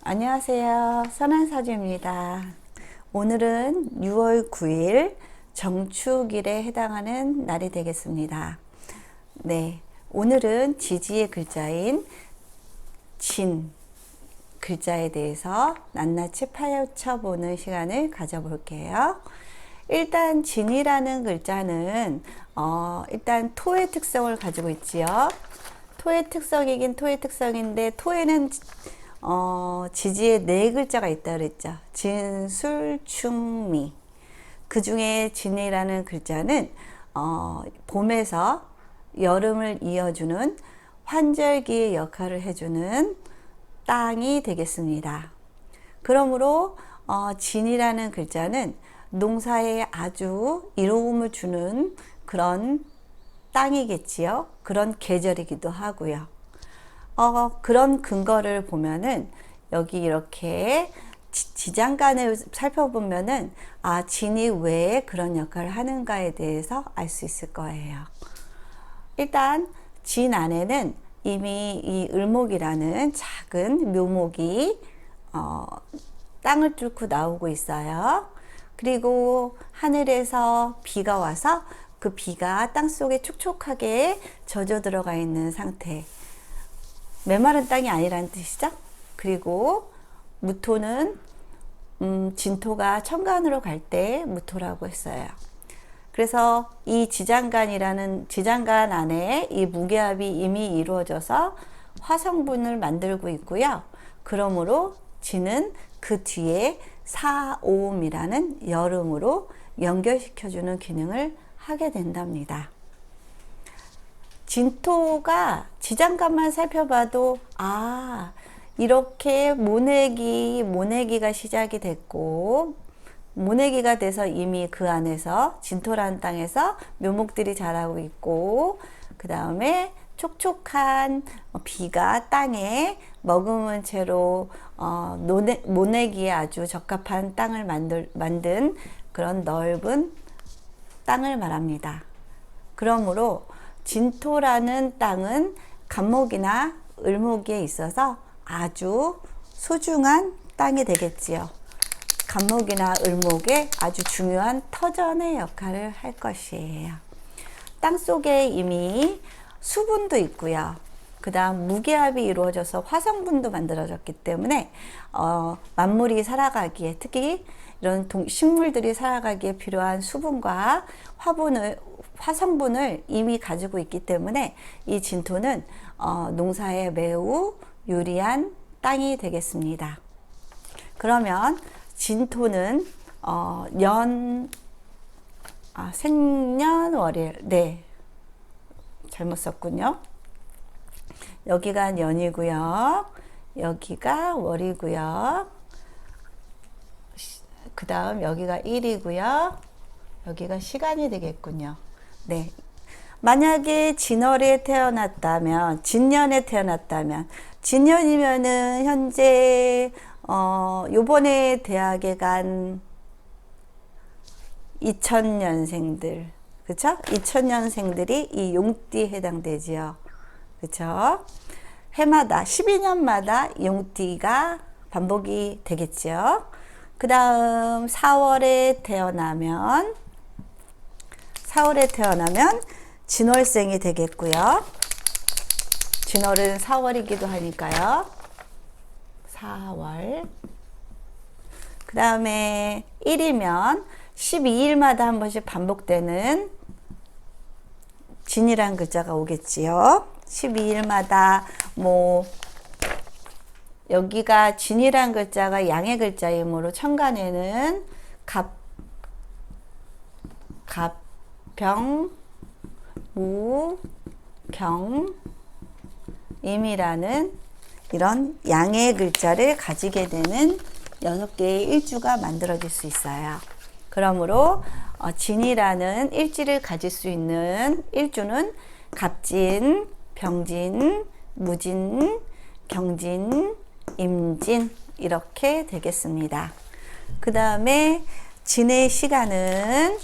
안녕하세요. 선한사주입니다. 오늘은 6월 9일 정축일에 해당하는 날이 되겠습니다. 네, 오늘은 지지의 글자인 진 글자에 대해서 낱낱이 파헤쳐보는 시간을 가져볼게요. 일단 진이라는 글자는 일단 토의 특성을 가지고 있지요. 토의 특성이긴 토의 특성인데 토에는 지지에 네 글자가 있다 그랬죠. 진, 술, 충, 미. 그 중에 진이라는 글자는 봄에서 여름을 이어주는 환절기의 역할을 해주는 땅이 되겠습니다. 그러므로 진이라는 글자는 농사에 아주 이로움을 주는 그런 땅이겠지요. 그런 계절이기도 하고요. 그런 근거를 보면은 여기 이렇게 지장간을 살펴보면은 진이 왜 그런 역할을 하는가에 대해서 알 수 있을 거예요. 일단 진 안에는 이미 이 을목이라는 작은 묘목이 땅을 뚫고 나오고 있어요. 그리고 하늘에서 비가 와서 그 비가 땅 속에 촉촉하게 젖어 들어가 있는 상태. 메마른 땅이 아니라는 뜻이죠. 그리고 무토는 진토가 천간으로 갈 때 무토라고 했어요. 그래서 이 지장간이라는 지장간 안에 이 무게합이 이미 이루어져서 화성분을 만들고 있고요. 그러므로 진은 그 뒤에 사오음이라는 여름으로 연결시켜주는 기능을 하게 된답니다. 진토가 지장간만 살펴봐도 이렇게 모내기가 시작이 됐고 모내기가 돼서 이미 그 안에서 진토라는 땅에서 묘목들이 자라고 있고 그 다음에 촉촉한 비가 땅에 머금은 채로 모내기에 아주 적합한 땅을 만든 그런 넓은 땅을 말합니다. 그러므로 진토라는 땅은 간목이나 을목에 있어서 아주 소중한 땅이 되겠지요. 간목이나 을목의 아주 중요한 터전의 역할을 할 것이에요. 땅 속에 이미 수분도 있고요. 그 다음 무게합이 이루어져서 화성분도 만들어졌기 때문에 만물이 살아가기에 특히 이런 식물들이 살아가기에 필요한 수분과 화성분을 이미 가지고 있기 때문에 이 진토는 농사에 매우 유리한 땅이 되겠습니다. 그러면 진토는 생년월일 잘못 썼군요. 여기가 년이고요. 여기가 월이고요. 그 다음 여기가 일이고요. 여기가 시간이 되겠군요. 네. 만약에 진월에 태어났다면, 진년에 태어났다면, 진년이면은 현재, 요번에 대학에 간 2000년생들, 그쵸? 2000년생들이 이 용띠에 해당되지요. 그쵸? 해마다, 12년마다 용띠가 반복이 되겠죠. 그 다음 4월에 태어나면 진월생이 되겠고요. 진월은 4월이기도 하니까요. 4월. 그 다음에 1이면 12일마다 한 번씩 반복되는 진이란 글자가 오겠지요. 12일마다 여기가 진이란 글자가 양의 글자이므로 천간에는 갑병, 무, 경, 임이라는 이런 양의 글자를 가지게 되는 6개의 일주가 만들어질 수 있어요. 그러므로 진이라는 일지를 가질 수 있는 일주는 갑진, 병진, 무진, 경진, 임진 이렇게 되겠습니다. 그 다음에 진의 시간은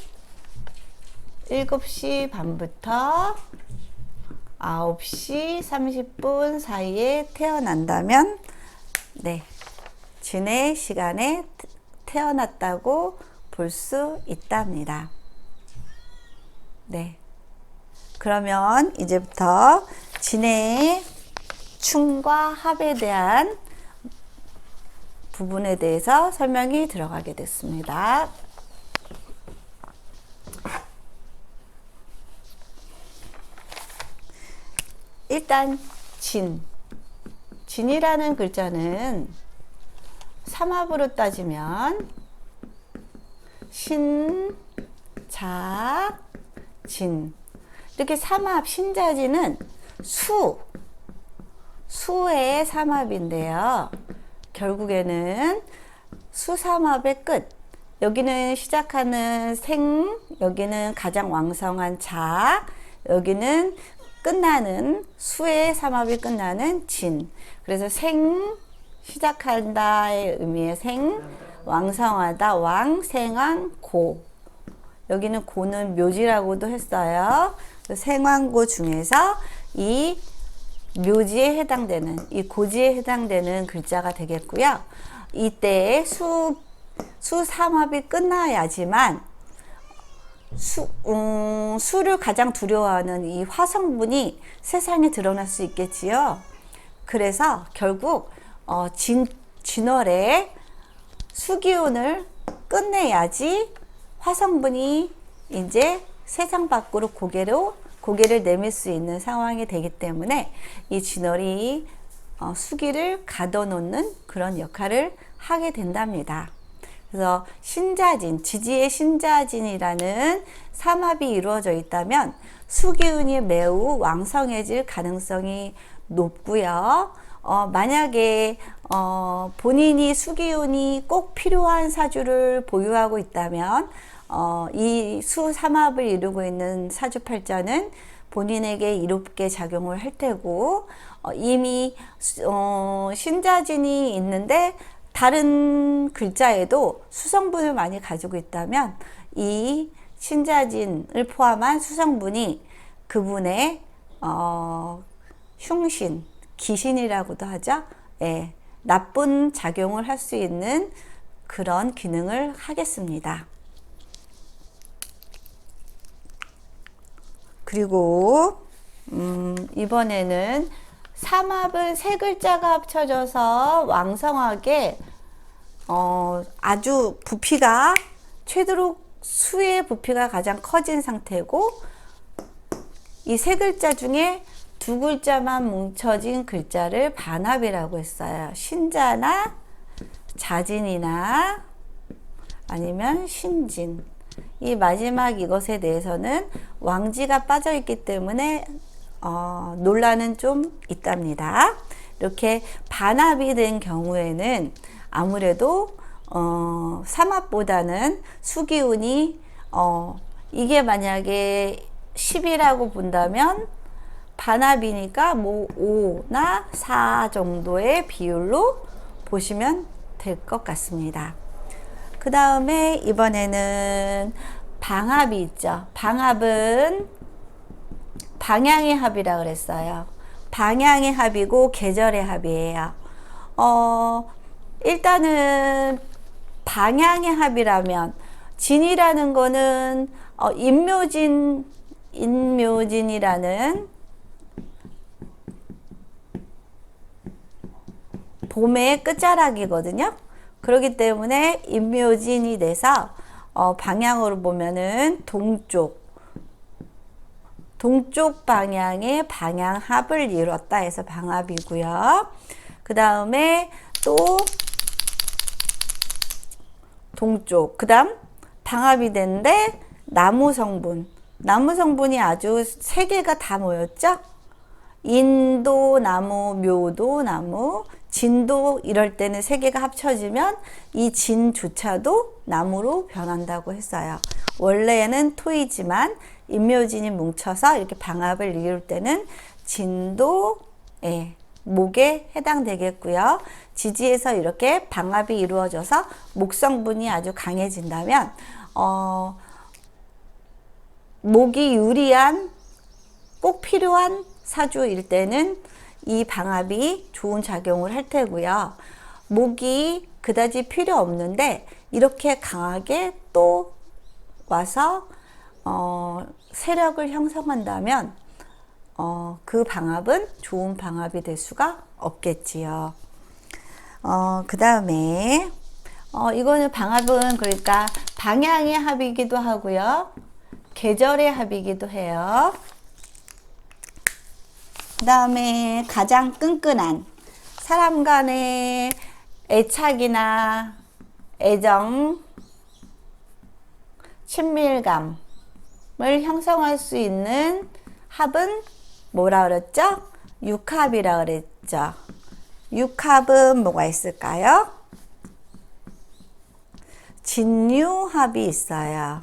7시 반부터 9시 30분 사이에 태어난다면 진의 시간에 태어났다고 볼 수 있답니다. 네. 그러면 이제부터 진의 충과 합에 대한 부분에 대해서 설명이 들어가게 됐습니다. 일단 진이라는 글자는 삼합으로 따지면 신, 자, 진. 이렇게 삼합, 신자진은 수의 삼합인데요. 결국에는 수삼합의 끝. 여기는 시작하는 생, 여기는 가장 왕성한 자, 여기는 끝나는 수의 삼합이 끝나는 진. 그래서 생, 시작한다의 의미의 생, 왕성하다, 왕, 생왕, 고. 여기는 고는 묘지라고도 했어요. 생왕고 중에서 이 묘지에 해당되는, 이 고지에 해당되는 글자가 되겠고요. 이때에 수삼합이 끝나야지만 수를 가장 두려워하는 이 화성분이 세상에 드러날 수 있겠지요. 그래서 결국 진월에 수기운을 끝내야지 화성분이 이제 세상 밖으로 고개를 내밀 수 있는 상황이 되기 때문에 이 진월이 수기를 가둬놓는 그런 역할을 하게 된답니다. 그래서 신자진, 지지의 신자진이라는 삼합이 이루어져 있다면 수기운이 매우 왕성해질 가능성이 높고요. 만약에 본인이 수기운이 꼭 필요한 사주를 보유하고 있다면 이 수삼합을 이루고 있는 사주팔자는 본인에게 이롭게 작용을 할 테고, 이미 신자진이 있는데 다른 글자에도 수성분을 많이 가지고 있다면 이 신자진을 포함한 수성분이 그분의 흉신, 기신이라고도 하죠. 예, 나쁜 작용을 할 수 있는 그런 기능을 하겠습니다. 그리고 이번에는 삼합은 세 글자가 합쳐져서 왕성하게 아주 부피가 최대로 수의 부피가 가장 커진 상태고, 이 세 글자 중에 두 글자만 뭉쳐진 글자를 반합이라고 했어요. 신자나 자진이나 아니면 신진. 이 마지막 이것에 대해서는 왕지가 빠져 있기 때문에 논란은 좀 있답니다. 이렇게 반합이 된 경우에는 아무래도 삼합보다는 수기운이 이게 만약에 10이라고 본다면 반합이니까 뭐 5나 4 정도의 비율로 보시면 될 것 같습니다. 그 다음에 이번에는 방합이 있죠. 방합은 방향의 합이라고 그랬어요. 방향의 합이고 계절의 합이에요. 일단은 방향의 합이라면 진이라는 거는 인묘진이라는 봄의 끝자락이거든요. 그렇기 때문에 인묘진이 돼서 방향으로 보면은 동쪽 방향의 방향합을 이뤘다 해서 방합이고요. 그 다음에 또 동쪽, 그 다음 방합이 된데 나무 성분이 아주 세 개가 다 모였죠. 인도 나무, 묘도 나무, 진도, 이럴 때는 세 개가 합쳐지면 이 진조차도 나무로 변한다고 했어요. 원래는 토이지만 인묘진이 뭉쳐서 이렇게 방합을 이룰 때는 진도, 목에 해당되겠고요. 지지에서 이렇게 방합이 이루어져서 목성분이 아주 강해진다면 목이 유리한, 꼭 필요한 사주일 때는 이 방합이 좋은 작용을 할 테고요. 목이 그다지 필요 없는데 이렇게 강하게 또 와서 세력을 형성한다면 그 방합은 좋은 방합이 될 수가 없겠지요. 그 다음에 이거는 방합은 그러니까 방향의 합이기도 하고요. 계절의 합이기도 해요. 그 다음에 가장 끈끈한 사람 간의 애착이나 애정, 친밀감을 형성할 수 있는 합은 뭐라 그랬죠? 육합이라 그랬죠. 육합은 뭐가 있을까요? 진유합이 있어요.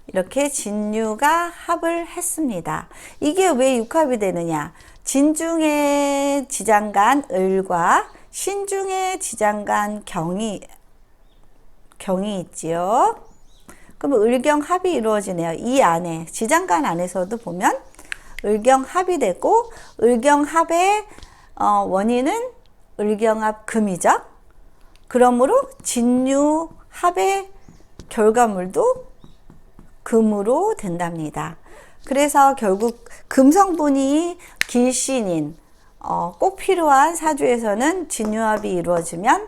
이렇게 진유가 합을 했습니다. 이게 왜 육합이 되느냐? 진중의 지장간 을과 신중의 지장간 경이 있지요. 그럼 을경합이 이루어지네요. 이 안에 지장간 안에서도 보면 을경합이 되고 을경합의 원인은 을경합 금이죠. 그러므로 진유합의 결과물도 금으로 된답니다. 그래서 결국 금성분이 길신인 꼭 필요한 사주에서는 진유합이 이루어지면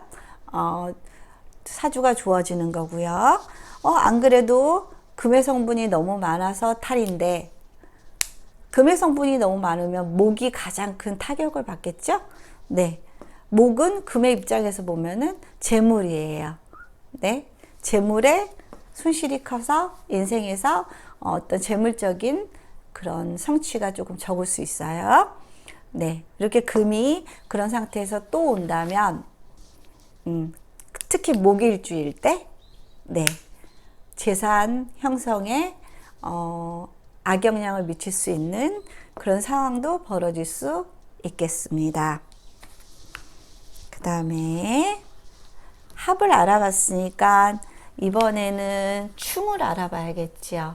사주가 좋아지는 거고요. 안 그래도 금의 성분이 너무 많아서 탈인데 금의 성분이 너무 많으면 목이 가장 큰 타격을 받겠죠? 네. 목은 금의 입장에서 보면은 재물이에요. 네. 재물에 손실이 커서 인생에서 어떤 재물적인 그런 성취가 조금 적을 수 있어요. 네. 이렇게 금이 그런 상태에서 또 온다면, 특히 목일주일 때, 네. 재산 형성에, 악영향을 미칠 수 있는 그런 상황도 벌어질 수 있겠습니다. 그 다음에 합을 알아봤으니까 이번에는 충을 알아봐야겠지요.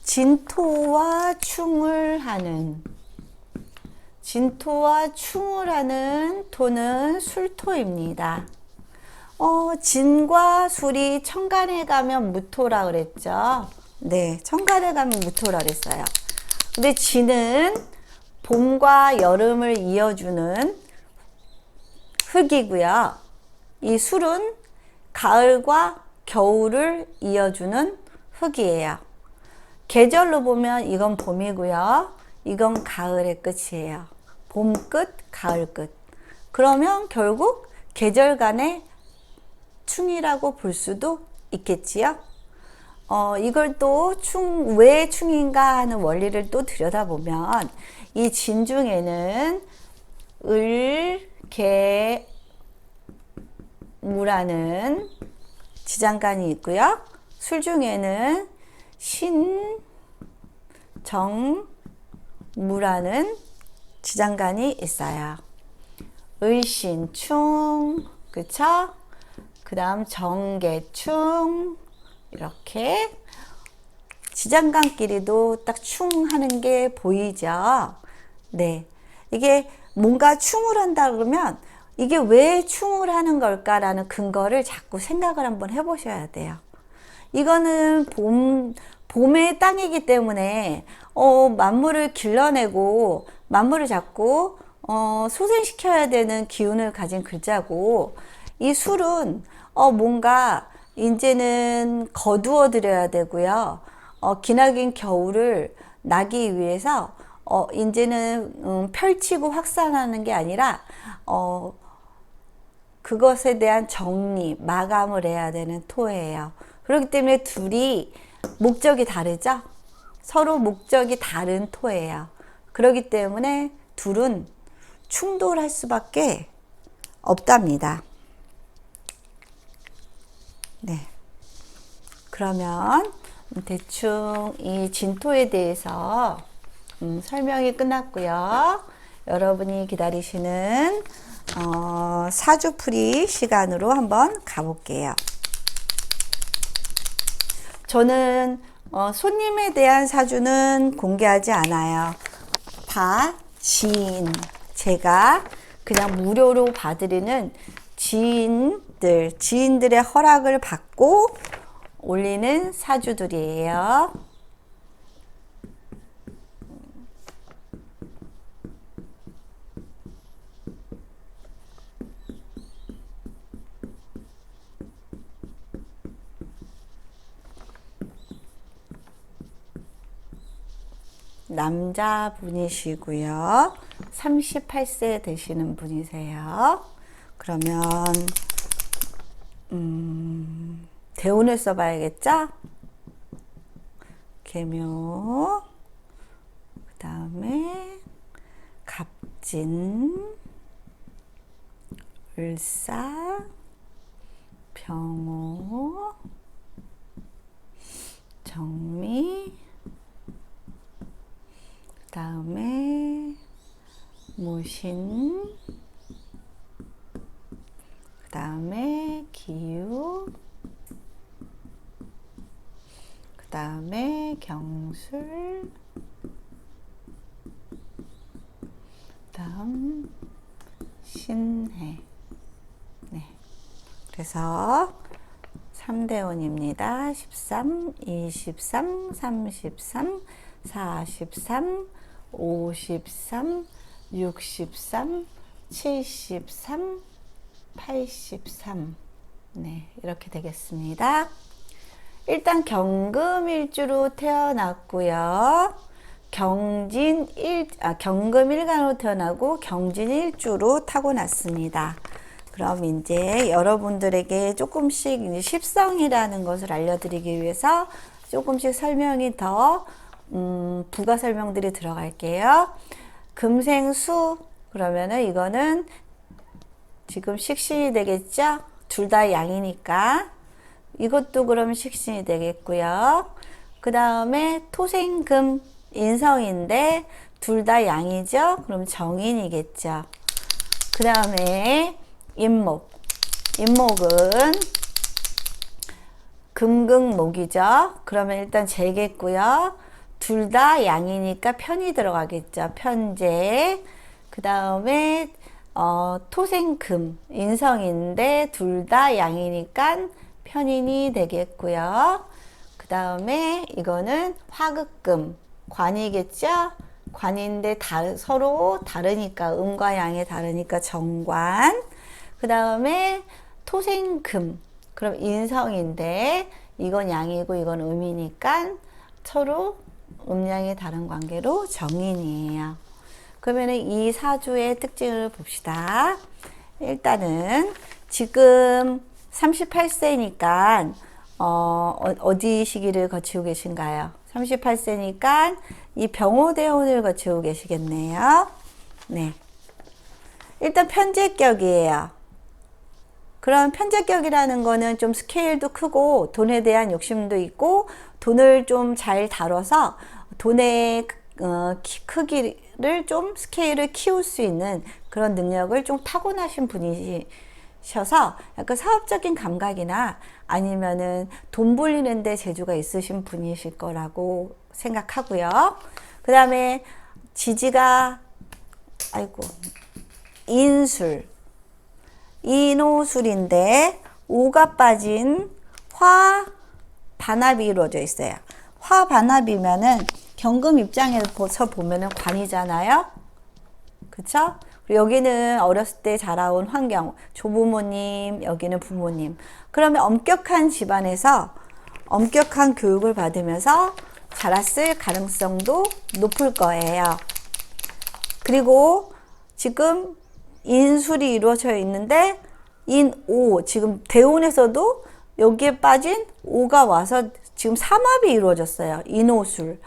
진토와 충을 하는 토는 술토입니다. 진과 술이 천간에 가면 무토라 그랬죠. 네, 천간에 가면 무토라 그랬어요. 근데 진은 봄과 여름을 이어주는 흙이고요. 이 술은 가을과 겨울을 이어주는 흙이에요. 계절로 보면 이건 봄이고요. 이건 가을의 끝이에요. 봄 끝, 가을 끝. 그러면 결국 계절 간의 충이라고 볼 수도 있겠지요. 이걸 또 왜 충인가 하는 원리를 또 들여다보면 이 진 중에는 을, 개, 무라는 지장간이 있고요. 술 중에는 신, 정, 무라는 지장간이 있어요. 을신, 충, 그쵸? 그 다음 정계충, 이렇게 지장간끼리도 딱 충하는 게 보이죠. 네, 이게 뭔가 충을 한다 그러면 이게 왜 충을 하는 걸까라는 근거를 자꾸 생각을 한번 해보셔야 돼요. 이거는 봄의 땅이기 때문에 만물을 길러내고 만물을 자꾸 소생시켜야 되는 기운을 가진 글자고, 이 술은 뭔가 이제는 거두어 드려야 되고요. 기나긴 겨울을 나기 위해서 이제는 펼치고 확산하는 게 아니라 그것에 대한 정리, 마감을 해야 되는 토예요. 그렇기 때문에 둘이 목적이 다르죠. 서로 목적이 다른 토예요. 그렇기 때문에 둘은 충돌할 수밖에 없답니다. 네. 그러면 대충 이 진토에 대해서 설명이 끝났고요. 여러분이 기다리시는 사주풀이 시간으로 한번 가볼게요. 저는 손님에 대한 사주는 공개하지 않아요. 다 지인, 제가 그냥 무료로 봐드리는 지인들의 허락을 받고 올리는 사주들이에요. 남자분이시고요. 38세 되시는 분이세요. 그러면 대운을 써봐야겠죠? 계묘, 그 다음에 갑진, 을사, 병호, 정미, 그 다음에 무신, 그 다음에 기유, 그 다음에 경술, 다음 신해. 네. 그래서 3대운입니다. 13, 23, 33, 43, 53, 63, 73, 83. 네, 이렇게 되겠습니다. 일단 경금일주로 태어났고요. 경금일간으로 태어나고 경진일주로 타고났습니다. 그럼 이제 여러분들에게 조금씩 이제 십성이라는 것을 알려드리기 위해서 조금씩 설명이 더 부가 설명들이 들어갈게요. 금생수, 그러면은 이거는 지금 식신이 되겠죠? 둘 다 양이니까 이것도 그럼 식신이 되겠고요. 그 다음에 토생금, 인성인데 둘 다 양이죠? 그럼 정인이겠죠. 그 다음에 인목은 금극목이죠. 그러면 일단 재겠고요. 둘 다 양이니까 편이 들어가겠죠. 편재. 그 다음에 토생금, 인성인데 둘 다 양이니까 편인이 되겠고요. 그 다음에 이거는 화극금, 관이겠죠. 관인데 서로 다르니까, 음과 양이 다르니까 정관. 그 다음에 토생금, 그럼 인성인데 이건 양이고 이건 음이니까 서로 음양이 다른 관계로 정인이에요. 그러면 이 사주의 특징을 봅시다. 일단은 지금 38세니까 어디 시기를 거치고 계신가요? 38세니까 이 병호대운을 거치고 계시겠네요. 네. 일단 편재격이에요. 그럼 편재격이라는 거는 좀 스케일도 크고 돈에 대한 욕심도 있고 돈을 좀 잘 다뤄서 돈의 크기를 좀 스케일을 키울 수 있는 그런 능력을 좀 타고나신 분이셔서 약간 사업적인 감각이나 아니면은 돈 벌리는데 재주가 있으신 분이실 거라고 생각하고요. 그 다음에 지지가 인오술인데 오가 빠진 화 반합이 이루어져 있어요. 화 반합이면은 경금 입장에서 보면은 관이잖아요. 그쵸? 여기는 어렸을 때 자라온 환경, 조부모님, 여기는 부모님. 그러면 엄격한 집안에서 엄격한 교육을 받으면서 자랐을 가능성도 높을 거예요. 그리고 지금 인술이 이루어져 있는데 인오, 지금 대운에서도 여기에 빠진 오가 와서 지금 삼합이 이루어졌어요. 인오술.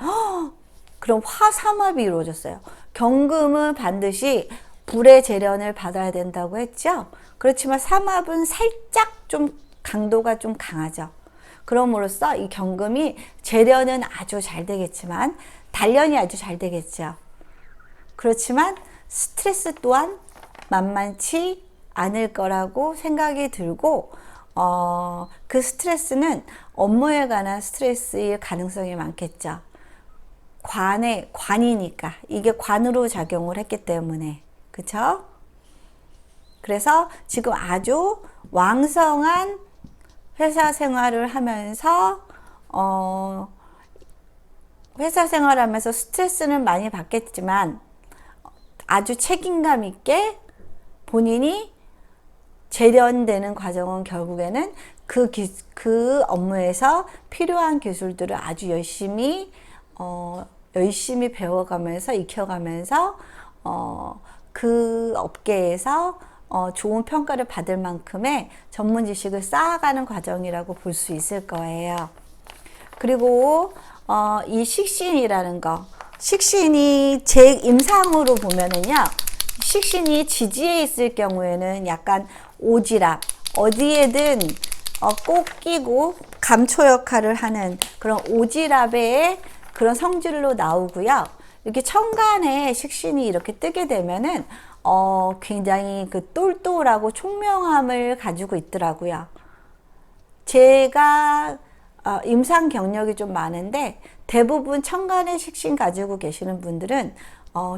그럼 화삼합이 이루어졌어요. 경금은 반드시 불의 재련을 받아야 된다고 했죠. 그렇지만 삼합은 살짝 좀 강도가 좀 강하죠. 그럼으로써 이 경금이 재련은 아주 잘 되겠지만 단련이 아주 잘 되겠죠. 그렇지만 스트레스 또한 만만치 않을 거라고 생각이 들고 그 스트레스는 업무에 관한 스트레스일 가능성이 많겠죠. 관이니까. 이게 관으로 작용을 했기 때문에. 그쵸? 그래서 지금 아주 왕성한 회사 생활을 하면서, 회사 생활하면서 스트레스는 많이 받겠지만 아주 책임감 있게 본인이 재련되는 과정은 결국에는 그 업무에서 필요한 기술들을 아주 열심히 배워가면서 익혀가면서 그 업계에서 좋은 평가를 받을 만큼의 전문 지식을 쌓아가는 과정이라고 볼 수 있을 거예요. 그리고 이 식신이라는 거, 식신이 제 임상으로 보면은요, 식신이 지지에 있을 경우에는 약간 오지랖, 어디에든 꼭 끼고 감초 역할을 하는 그런 오지랖의 그런 성질로 나오고요. 이렇게 천간에 식신이 이렇게 뜨게 되면은 굉장히 그 똘똘하고 총명함을 가지고 있더라고요. 제가 임상 경력이 좀 많은데 대부분 천간에 식신 가지고 계시는 분들은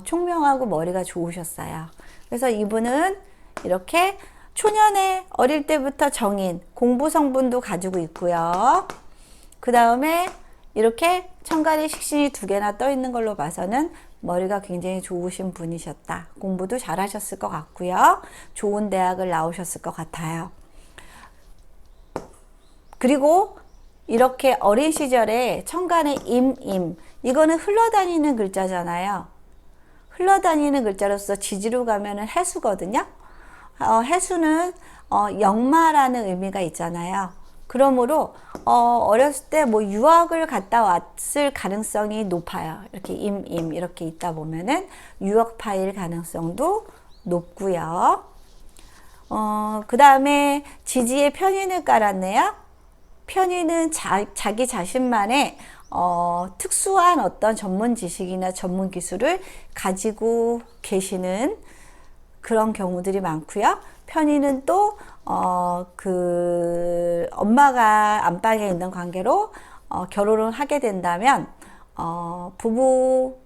총명하고 머리가 좋으셨어요. 그래서 이분은 이렇게 초년에 어릴 때부터 정인, 공부 성분도 가지고 있고요. 그 다음에 이렇게 천간에 식신이 2개나 떠 있는 걸로 봐서는 머리가 굉장히 좋으신 분이셨다. 공부도 잘하셨을 것 같고요. 좋은 대학을 나오셨을 것 같아요. 그리고 이렇게 어린 시절에 천간에 이거는 흘러다니는 글자잖아요. 흘러다니는 글자로서 지지로 가면은 해수거든요. 해수는 역마라는 의미가 있잖아요. 그러므로 어렸을 때 뭐 유학을 갔다 왔을 가능성이 높아요. 이렇게 이렇게 있다 보면은 유학파일 가능성도 높고요. 그 다음에 지지에 편인을 깔았네요. 편인은 자기 자신만의 특수한 어떤 전문 지식이나 전문 기술을 가지고 계시는 그런 경우들이 많고요. 편인은 또 그 엄마가 안방에 있는 관계로 결혼을 하게 된다면 부부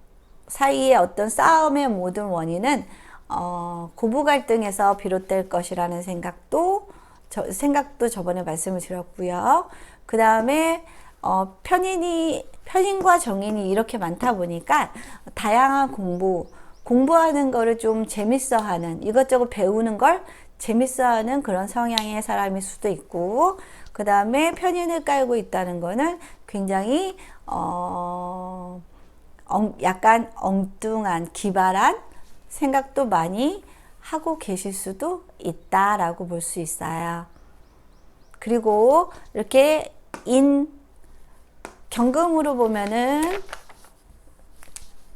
사이의 어떤 싸움의 모든 원인은 고부 갈등에서 비롯될 것이라는 생각도 저번에 말씀을 드렸고요. 그 다음에 편인과 정인이 이렇게 많다 보니까 다양한 공부하는 거를 좀 재밌어하는, 이것저것 배우는 걸 재밌어하는 그런 성향의 사람일 수도 있고, 그 다음에 편인을 깔고 있다는 거는 굉장히 약간 엉뚱한 기발한 생각도 많이 하고 계실 수도 있다라고 볼 수 있어요. 그리고 이렇게 경금으로 보면은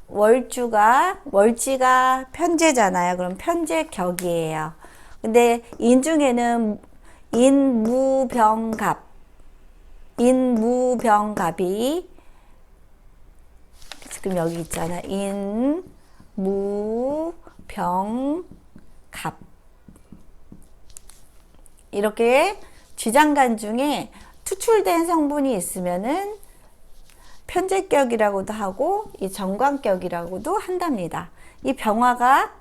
월지가 편재잖아요. 그럼 편재격이에요. 근데 인 중에는 인무병갑이 지금 여기 있잖아. 인무병갑 이렇게 지장간 중에 투출된 성분이 있으면은 편재격이라고도 하고 이 정관격이라고도 한답니다. 이 병화가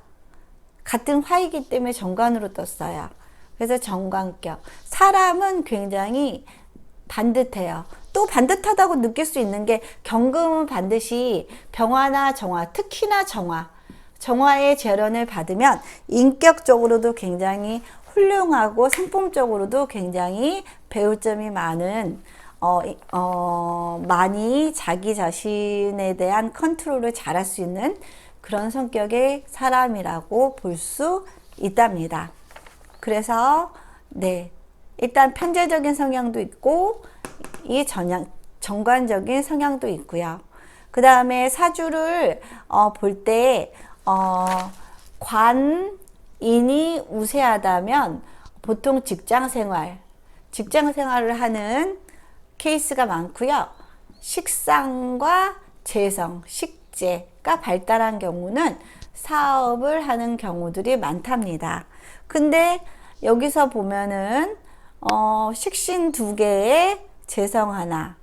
같은 화이기 때문에 정관으로 떴어요. 그래서 정관격. 사람은 굉장히 반듯해요. 또 반듯하다고 느낄 수 있는 게 경금은 반드시 병화나 정화, 특히나 정화의 재련을 받으면 인격적으로도 굉장히 훌륭하고 상품적으로도 굉장히 배울 점이 많은 많이 자기 자신에 대한 컨트롤을 잘할 수 있는 그런 성격의 사람이라고 볼 수 있답니다. 그래서 일단 편재적인 성향도 있고 이 정관적인 성향도 있고요. 그 다음에 사주를 볼 때 관인이 우세하다면 보통 직장 생활을 하는 케이스가 많고요. 식상과 재성, 식재가 발달한 경우는 사업을 하는 경우들이 많답니다. 근데 여기서 보면은 식신 2개에 재성 하나.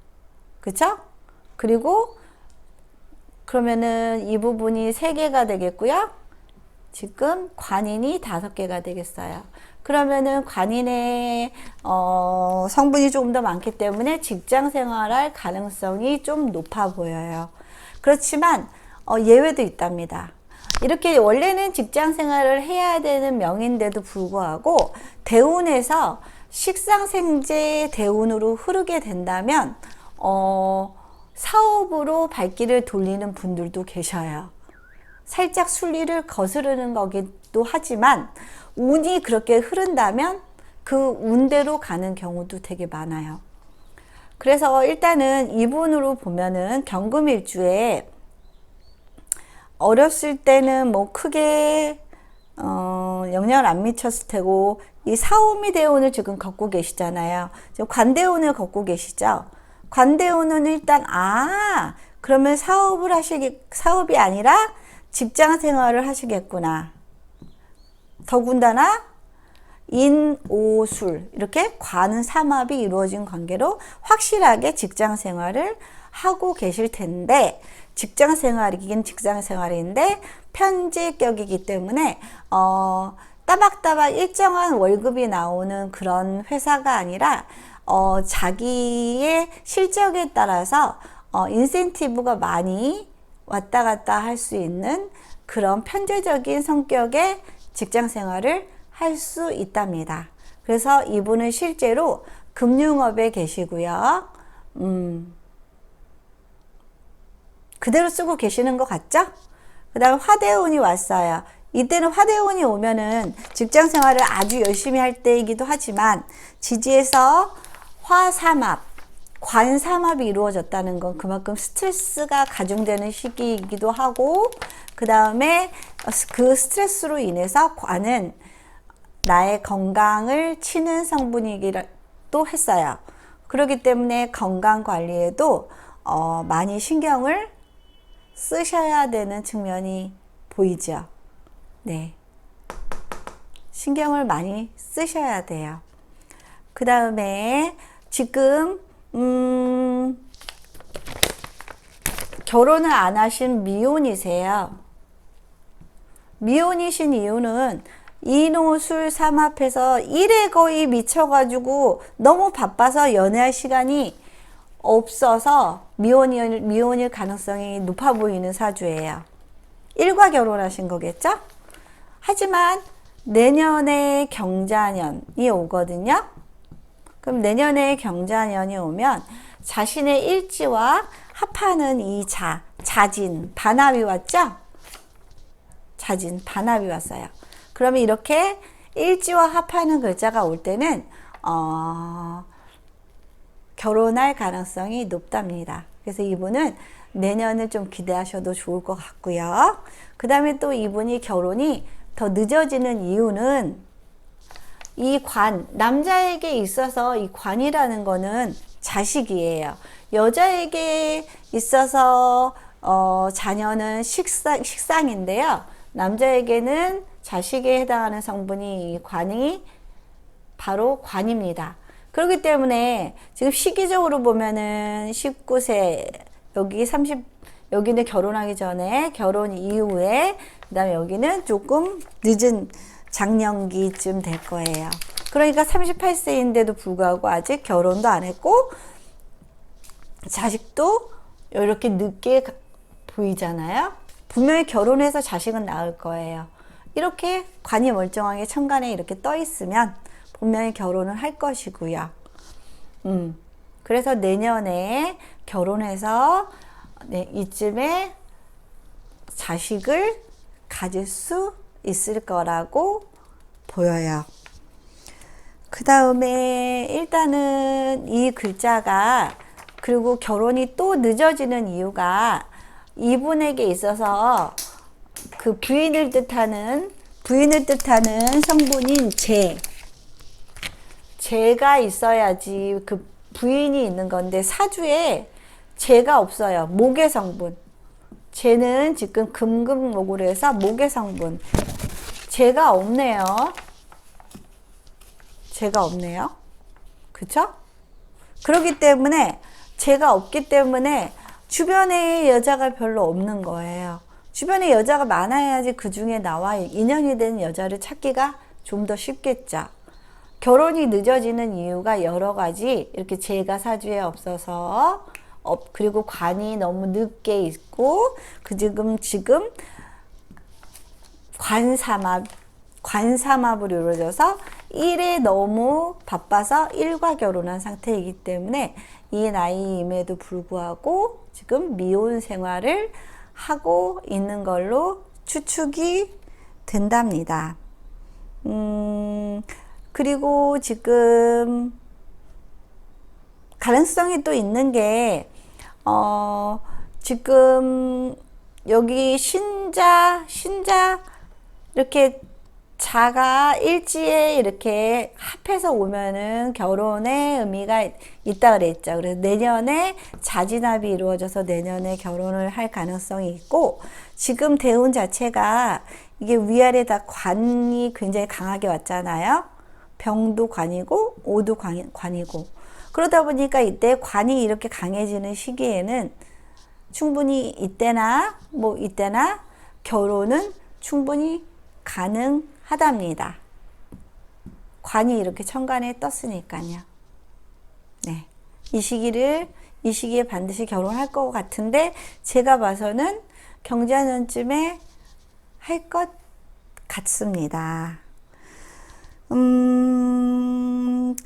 그쵸? 그리고 그러면은 이 부분이 3개가 되겠고요. 지금 관인이 5개가 되겠어요. 그러면은 관인의 성분이 조금 더 많기 때문에 직장 생활할 가능성이 좀 높아 보여요. 그렇지만 예외도 있답니다. 이렇게 원래는 직장 생활을 해야 되는 명인데도 불구하고 대운에서 식상생재 대운으로 흐르게 된다면 사업으로 발길을 돌리는 분들도 계셔요. 살짝 순리를 거스르는 거기도 하지만 운이 그렇게 흐른다면 그 운대로 가는 경우도 되게 많아요. 그래서 일단은 이분으로 보면은 경금일주에 어렸을 때는 뭐 크게 영향을 안 미쳤을 테고 이 사오미 대운을 지금 갖고 계시잖아요. 지금 관대운을 갖고 계시죠. 관대운은 일단 그러면 사업이 아니라 직장 생활을 하시겠구나. 더군다나 인오술 이렇게 관은 삼합이 이루어진 관계로 확실하게 직장 생활을 하고 계실 텐데 직장 생활이긴 직장 생활인데 편제격이기 때문에 따박따박 일정한 월급이 나오는 그런 회사가 아니라 자기의 실적에 따라서 인센티브가 많이 왔다 갔다 할 수 있는 그런 편제적인 성격의 직장 생활을 할 수 있답니다. 그래서 이분은 실제로 금융업에 계시고요. 그대로 쓰고 계시는 것 같죠? 그 다음 화대운이 왔어요. 이때는 화대운이 오면은 직장 생활을 아주 열심히 할 때이기도 하지만 지지에서 화삼합, 관삼합이 이루어졌다는 건 그만큼 스트레스가 가중되는 시기이기도 하고 그 다음에 그 스트레스로 인해서 관은 나의 건강을 치는 성분이기도 했어요. 그렇기 때문에 건강 관리에도 많이 신경을 쓰셔야 되는 측면이 보이죠. 네. 신경을 많이 쓰셔야 돼요. 그 다음에 지금 결혼을 안 하신 미혼이세요. 미혼이신 이유는 인오술 삼합해서 일에 거의 미쳐가지고 너무 바빠서 연애할 시간이 없어서 미혼일 가능성이 높아 보이는 사주예요. 일과 결혼하신 거겠죠? 하지만 내년에 경자년이 오거든요. 그럼 내년에 경자년이 오면 자신의 일지와 합하는 이 자진, 반합이 왔죠? 자진, 반합이 왔어요. 그러면 이렇게 일지와 합하는 글자가 올 때는 결혼할 가능성이 높답니다. 그래서 이분은 내년을 좀 기대하셔도 좋을 것 같고요. 그 다음에 또 이분이 결혼이 더 늦어지는 이유는 이 관, 남자에게 있어서 이 관이라는 거는 자식이에요. 여자에게 있어서 자녀는 식상인데요. 남자에게는 자식에 해당하는 성분이 이 관이 바로 관입니다. 그렇기 때문에 지금 시기적으로 보면은 19세, 여기 30, 여기는 결혼하기 전에, 결혼 이후에, 그 다음에 여기는 조금 늦은 장년기쯤 될 거예요. 그러니까 38세인데도 불구하고 아직 결혼도 안 했고, 자식도 이렇게 늦게 보이잖아요. 분명히 결혼해서 자식은 낳을 거예요. 이렇게 관이 멀쩡하게 천간에 이렇게 떠 있으면 분명히 결혼을 할 것이고요. 그래서 내년에 결혼해서 이쯤에 자식을 가질 수 있을 거라고 보여요. 그 다음에 일단은 이 글자가 그리고 결혼이 또 늦어지는 이유가 이분에게 있어서 그 부인을 뜻하는 성분인 재가 있어야지 그 부인이 있는 건데 사주에 재가 없어요. 목의 성분. 재는 지금 금금목으로 해서 목의 성분. 재가 없네요. 재가 없네요. 그쵸? 그렇기 때문에 제가 없기 때문에 주변에 여자가 별로 없는 거예요. 주변에 여자가 많아야지 그 중에 나와 인연이 되는 여자를 찾기가 좀 더 쉽겠죠. 결혼이 늦어지는 이유가 여러 가지, 이렇게 제가 사주에 없어서, 그리고 관이 너무 늦게 있고, 지금 관삼합으로 이루어져서 일에 너무 바빠서 일과 결혼한 상태이기 때문에 이 나이임에도 불구하고 지금 미혼 생활을 하고 있는 걸로 추측이 된답니다. 그리고 지금 가능성이 또 있는 게, 지금 여기 신자 이렇게 자가 일지에 이렇게 합해서 오면은 결혼의 의미가 있다 그랬죠. 그래서 내년에 자진합이 이루어져서 내년에 결혼을 할 가능성이 있고, 지금 대운 자체가 이게 위아래 다 관이 굉장히 강하게 왔잖아요. 병도 관이고 오도 관이고, 그러다 보니까 이때 관이 이렇게 강해지는 시기에는 충분히 이때나 결혼은 충분히 가능하답니다. 관이 이렇게 천간에 떴으니까요. 네. 이 시기에 반드시 결혼할 것 같은데, 제가 봐서는 경자년쯤에 할 것 같습니다.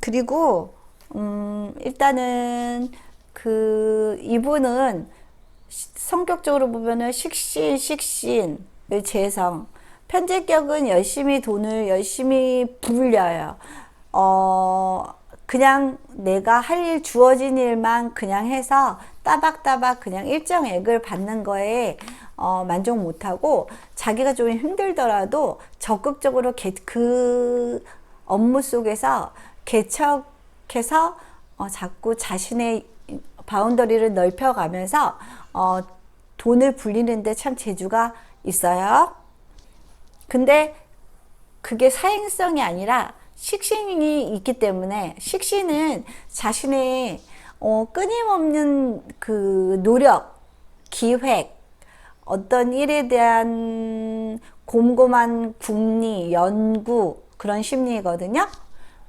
그리고, 일단은, 이분은 성격적으로 보면은 식신, 재성, 편재격은 돈을 열심히 불려요. 그냥 내가 할 일, 주어진 일만 그냥 해서 따박따박 그냥 일정액을 받는 거에 만족 못하고, 자기가 좀 힘들더라도 적극적으로 그 업무 속에서 개척해서 자꾸 자신의 바운더리를 넓혀가면서 돈을 불리는데 참 재주가 있어요. 근데 그게 사행성이 아니라 식신이 있기 때문에, 식신은 자신의 끊임없는 그 노력, 기획, 어떤 일에 대한 곰곰한 궁리, 연구, 그런 심리거든요.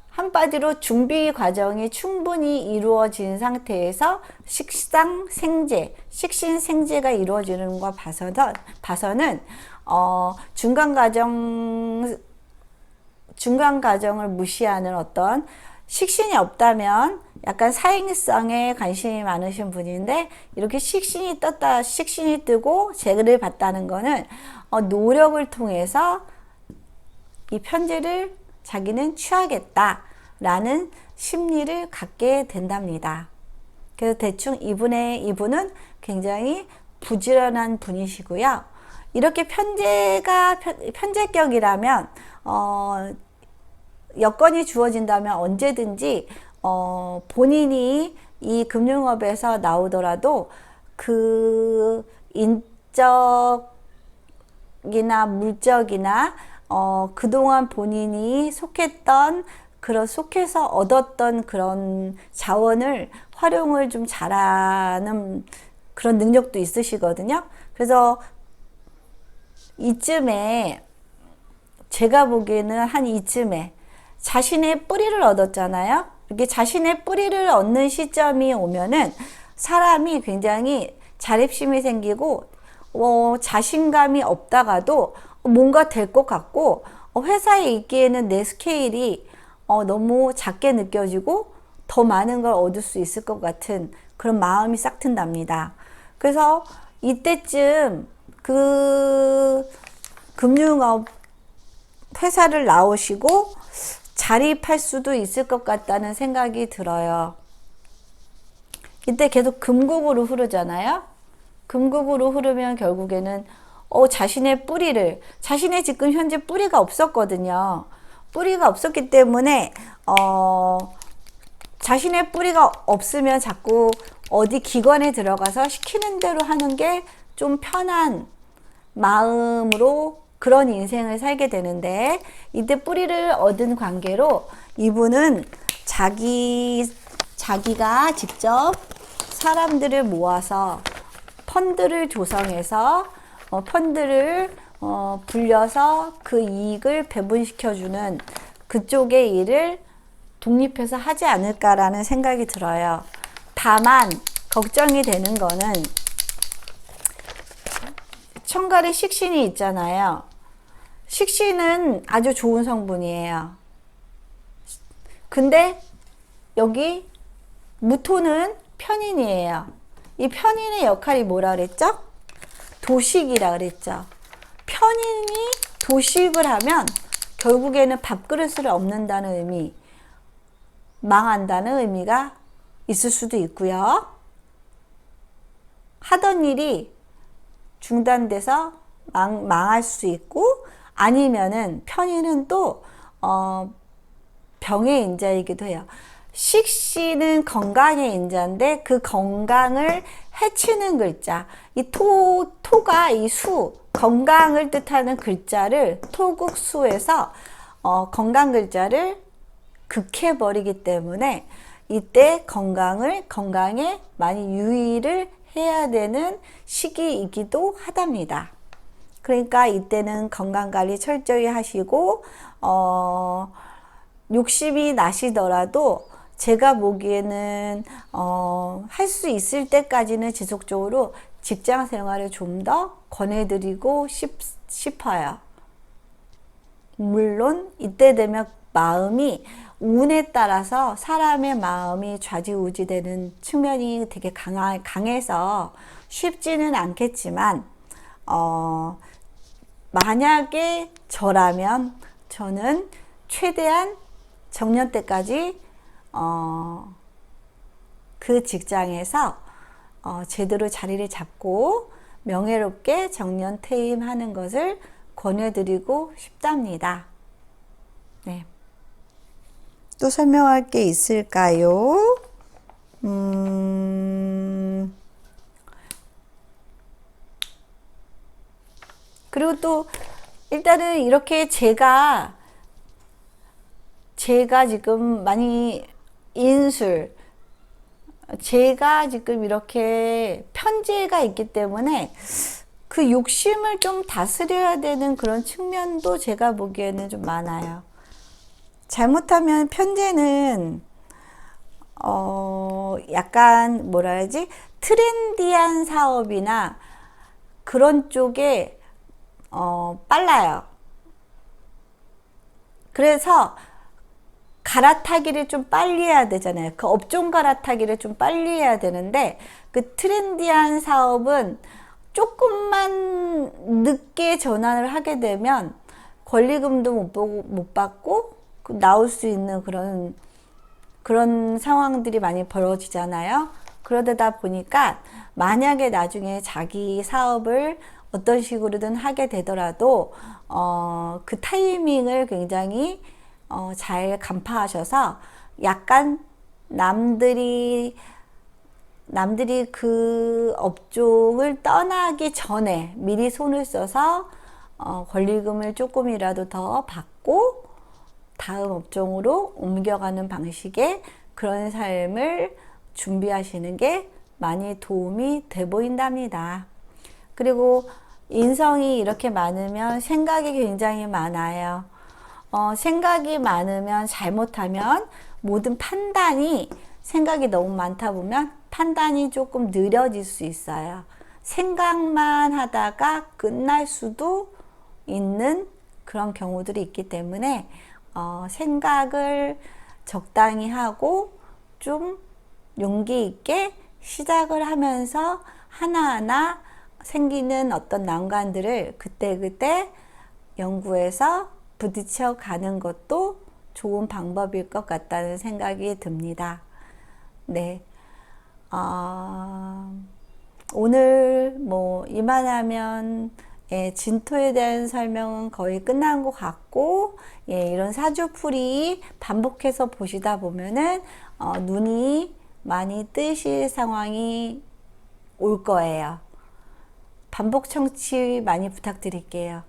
한마디로 준비 과정이 충분히 이루어진 상태에서 식신 생재가 이루어지는 거 봐서는 중간 과정을 무시하는 어떤, 식신이 없다면 약간 사행성에 관심이 많으신 분인데, 이렇게 식신이 뜨고 재를 봤다는 거는 노력을 통해서 이 편제를 자기는 취하겠다라는 심리를 갖게 된답니다. 그래서 대충 이분은 굉장히 부지런한 분이시고요. 이렇게 편제격이라면, 여건이 주어진다면 언제든지 본인이 이 금융업에서 나오더라도 그 인적이나 물적이나 그동안 본인이 속해서 얻었던 그런 자원을 활용을 좀 잘하는 그런 능력도 있으시거든요. 그래서 이쯤에, 제가 보기에는 이쯤에 자신의 뿌리를 얻었잖아요. 이렇게 자신의 뿌리를 얻는 시점이 오면은 사람이 굉장히 자립심이 생기고, 자신감이 없다가도 뭔가 될 것 같고, 회사에 있기에는 내 스케일이 너무 작게 느껴지고 더 많은 걸 얻을 수 있을 것 같은 그런 마음이 싹 든답니다. 그래서 이때쯤 그 금융업 회사를 나오시고 자립할 수도 있을 것 같다는 생각이 들어요. 이때 계속 금국으로 흐르잖아요. 금국으로 흐르면 결국에는 자신의 지금 현재 뿌리가 없었거든요. 뿌리가 없었기 때문에 자신의 뿌리가 없으면 자꾸 어디 기관에 들어가서 시키는 대로 하는 게 좀 편한 마음으로 그런 인생을 살게 되는데, 이때 뿌리를 얻은 관계로 이분은 자기가 직접 사람들을 모아서 펀드를 조성해서 펀드를 불려서 그 이익을 배분시켜주는 그쪽의 일을 독립해서 하지 않을까라는 생각이 들어요. 다만 걱정이 되는 거는 청갈에 식신이 있잖아요. 식신은 아주 좋은 성분이에요. 근데 여기 무토는 편인이에요. 이 편인의 역할이 뭐라 그랬죠? 도식이라 그랬죠. 편인이 도식을 하면 결국에는 밥그릇을 엎는다는 의미, 망한다는 의미가 있을 수도 있고요. 하던 일이 중단돼서 망할 수 있고, 아니면은 편인은 또 병의 인자이기도 해요. 식신은 건강의 인자인데 그 건강을 해치는 글자, 이 토가 이 수, 건강을 뜻하는 글자를 토국수에서 건강 글자를 극해버리기 때문에 이때 건강에 많이 유의를 해야 되는 시기이기도 하답니다. 그러니까 이때는 건강관리 철저히 하시고 욕심이 나시더라도 제가 보기에는 할 수 있을 때까지는 지속적으로 직장 생활을 좀 더 권해드리고 싶어요. 물론 이때 되면 마음이 운에 따라서 사람의 마음이 좌지우지 되는 측면이 되게 강해서 쉽지는 않겠지만 만약에 저라면 저는 최대한 정년 때까지 그 직장에서 제대로 자리를 잡고 명예롭게 정년 퇴임하는 것을 권해드리고 싶답니다. 네. 또 설명할 게 있을까요? 그리고 또 일단은 이렇게 제가 지금 많이 제가 지금 이렇게 편제가 있기 때문에 그 욕심을 좀 다스려야 되는 그런 측면도 제가 보기에는 좀 많아요. 잘못하면 편제는 약간 뭐라 해야지, 트렌디한 사업이나 그런 쪽에 빨라요. 그래서 갈아타기를 좀 빨리 해야 되잖아요. 그 업종 갈아타기를 좀 빨리 해야 되는데 그 트렌디한 사업은 조금만 늦게 전환을 하게 되면 권리금도 못 받고 나올 수 있는 그런 상황들이 많이 벌어지잖아요. 그러다 보니까 만약에 나중에 자기 사업을 어떤 식으로든 하게 되더라도 그 타이밍을 굉장히 잘 간파하셔서 약간 남들이 그 업종을 떠나기 전에 미리 손을 써서 권리금을 조금이라도 더 받고 다음 업종으로 옮겨가는 방식의 그런 삶을 준비하시는 게 많이 도움이 돼 보인답니다. 그리고 인성이 이렇게 많으면 생각이 굉장히 많아요. 생각이 많으면 잘못하면 모든 판단이, 생각이 너무 많다 보면 판단이 조금 느려질 수 있어요. 생각만 하다가 끝날 수도 있는 그런 경우들이 있기 때문에 생각을 적당히 하고 좀 용기 있게 시작을 하면서 하나하나 생기는 어떤 난관들을 그때그때 연구해서 부딪혀 가는 것도 좋은 방법일 것 같다는 생각이 듭니다. 네. 오늘 뭐 이만하면 진토에 대한 설명은 거의 끝난 것 같고, 이런 사주풀이 반복해서 보시다 보면은 눈이 많이 뜨실 상황이 올 거예요. 반복 청취 많이 부탁드릴게요.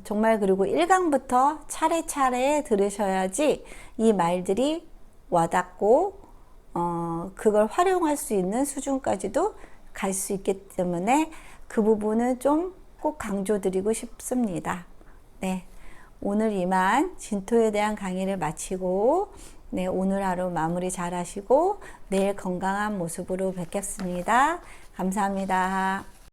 정말 그리고 1강부터 차례차례 들으셔야지 이 말들이 와닿고 그걸 활용할 수 있는 수준까지도 갈 수 있기 때문에 그 부분은 좀 꼭 강조드리고 싶습니다. 네, 오늘 이만 진토에 대한 강의를 마치고 네, 오늘 하루 마무리 잘 하시고 내일 건강한 모습으로 뵙겠습니다. 감사합니다.